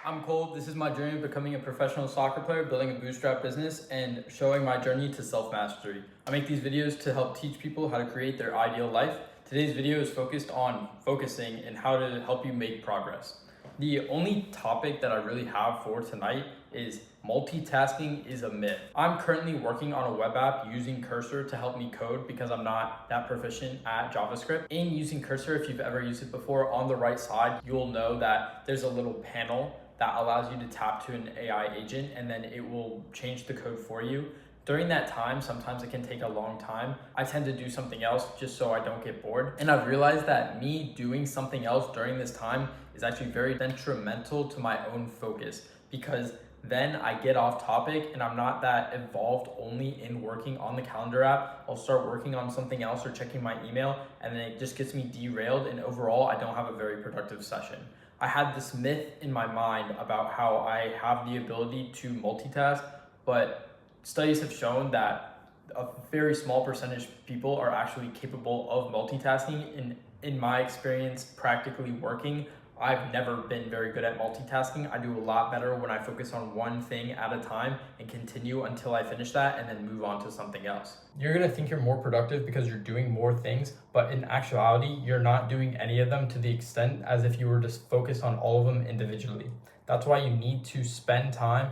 I'm Cole. This is my journey of becoming a professional soccer player, building a bootstrap business, and showing my journey to self-mastery. I make these videos to help teach people how to create their ideal life. Today's video is focused on focusing and how to help you make progress. The only topic that I really have for tonight is multitasking is a myth. I'm currently working on a web app using Cursor to help me code because I'm not that proficient at JavaScript. In using Cursor, if you've ever used it before, on the right side, you'll know that there's a little panel that allows you to tap to an AI agent and then it will change the code for you. During that time, sometimes it can take a long time. I tend to do something else just so I don't get bored. And I've realized that me doing something else during this time is actually very detrimental to my own focus, because then I get off topic and I'm not that involved only in working on the calendar app. I'll start working on something else or checking my email, and then it just gets me derailed, and overall I don't have a very productive session. I had this myth in my mind about how I have the ability to multitask, but studies have shown that a very small percentage of people are actually capable of multitasking. In my experience, practically working, I've never been very good at multitasking. I do a lot better when I focus on one thing at a time and continue until I finish that and then move on to something else. You're gonna think you're more productive because you're doing more things, but in actuality, you're not doing any of them to the extent as if you were just focused on all of them individually. That's why you need to spend time.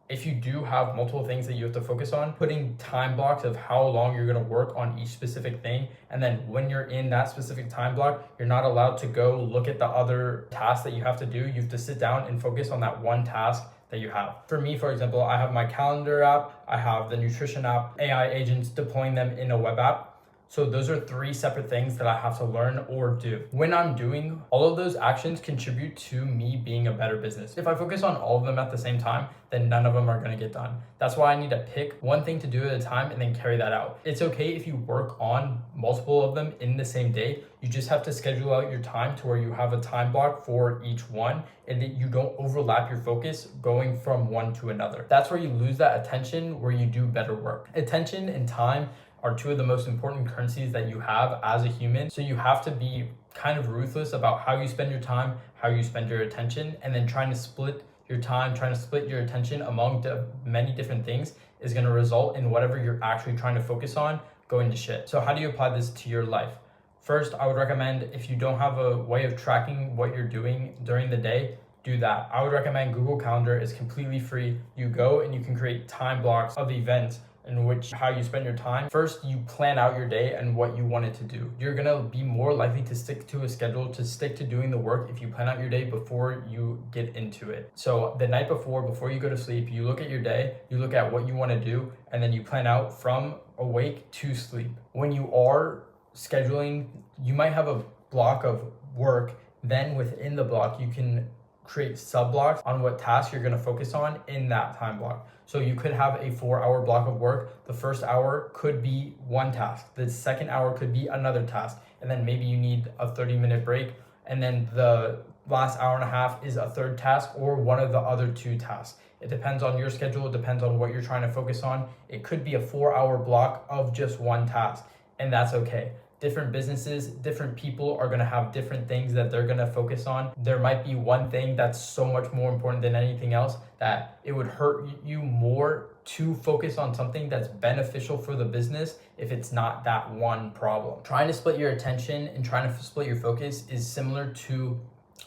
If you do have multiple things that you have to focus on, putting time blocks of how long you're gonna work on each specific thing. And then when you're in that specific time block, you're not allowed to go look at the other tasks that you have to do. You have to sit down and focus on that one task that you have. For me, for example, I have my calendar app, I have the nutrition app, AI agents, deploying them in a web app. So those are three separate things that I have to learn or do. When I'm doing all of those actions contribute to me being a better business. If I focus on all of them at the same time, then none of them are gonna get done. That's why I need to pick one thing to do at a time and then carry that out. It's okay if you work on multiple of them in the same day. You just have to schedule out your time to where you have a time block for each one and that you don't overlap your focus going from one to another. That's where you lose that attention, where you do better work. Attention and time are two of the most important currencies that you have as a human. So you have to be kind of ruthless about how you spend your time, how you spend your attention, and then trying to split your time, trying to split your attention among the many different things is going to result in whatever you're actually trying to focus on going to shit. So how do you apply this to your life? First, I would recommend, if you don't have a way of tracking what you're doing during the day, do that. I would recommend Google Calendar. Is completely free. You go and you can create time blocks of events in which how you spend your time. First, you plan out your day and what you want it to do. You're gonna be more likely to stick to a schedule, to stick to doing the work if you plan out your day before you get into it. So the night before you go to sleep, you look at your day, you look at what you wanna do, and then you plan out from awake to sleep. When you are scheduling, you might have a block of work, then within the block, you can create sub blocks on what task you're gonna focus on in that time block. So you could have a 4-hour block of work. The first hour could be one task. The second hour could be another task. And then maybe you need a 30-minute break. And then the last hour and a half is a third task or one of the other two tasks. It depends on your schedule. It depends on what you're trying to focus on. It could be a 4-hour block of just one task, and that's okay. Different businesses, different people are gonna have different things that they're gonna focus on. There might be one thing that's so much more important than anything else that it would hurt you more to focus on something that's beneficial for the business if it's not that one problem. Trying to split your attention and trying to split your focus is similar to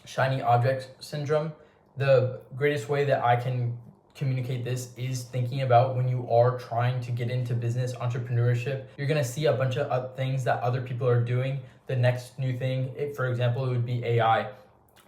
shiny object syndrome. The greatest way that I can communicate this is thinking about when you are trying to get into business entrepreneurship. You're gonna see a bunch of things that other people are doing. The next new thing, for example, it would be AI.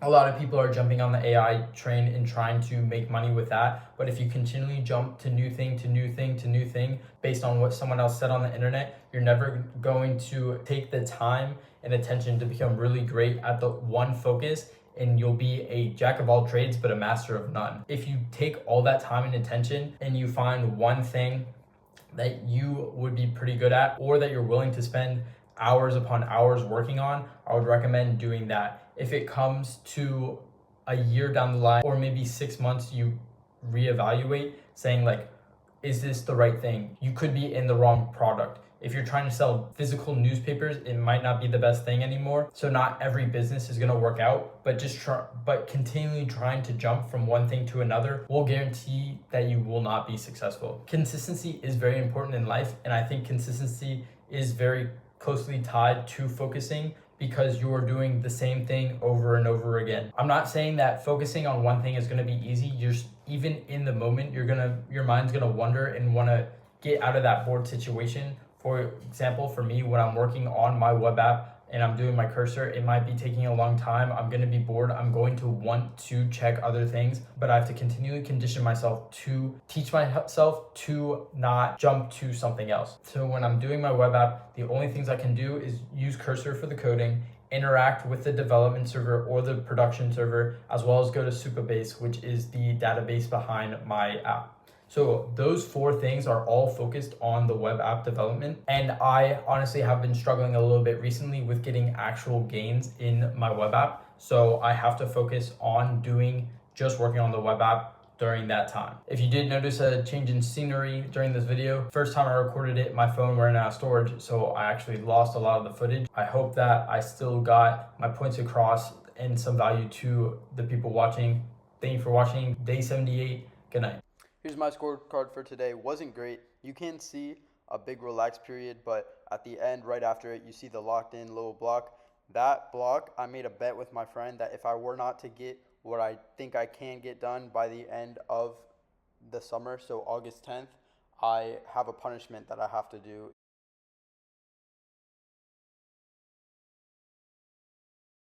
A lot of people are jumping on the AI train and trying to make money with that. But if you continually jump to new thing, to new thing, to new thing, based on what someone else said on the internet, you're never going to take the time and attention to become really great at the one focus, and you'll be a jack of all trades but a master of none. If you take all that time and attention and you find one thing that you would be pretty good at or that you're willing to spend hours upon hours working on, I would recommend doing that. If it comes to a year down the line or maybe 6 months, you reevaluate saying like, is this the right thing? You could be in the wrong product. If you're trying to sell physical newspapers, it might not be the best thing anymore. So not every business is going to work out, but continually trying to jump from one thing to another will guarantee that you will not be successful. Consistency is very important in life, and I think consistency is very closely tied to focusing, because you are doing the same thing over and over again. I'm not saying that focusing on one thing is going to be easy. Even in the moment, your mind's going to wander and want to get out of that bored situation. For example, for me, when I'm working on my web app and I'm doing my cursor, it might be taking a long time. I'm going to be bored. I'm going to want to check other things, but I have to continually condition myself to teach myself to not jump to something else. So when I'm doing my web app, the only things I can do is use cursor for the coding, interact with the development server or the production server, as well as go to Supabase, which is the database behind my app. So those 4 things are all focused on the web app development. And I honestly have been struggling a little bit recently with getting actual gains in my web app. So I have to focus on just working on the web app during that time. If you did notice a change in scenery during this video, first time I recorded it, my phone went out of storage, so I actually lost a lot of the footage. I hope that I still got my points across and some value to the people watching. Thank you for watching. Day 78. Good night. Here's my scorecard for today. Wasn't great. You can see a big relax period, but at the end, right after it, you see the locked in little block. That block, I made a bet with my friend that if I were not to get what I think I can get done by the end of the summer, so August 10th, I have a punishment that I have to do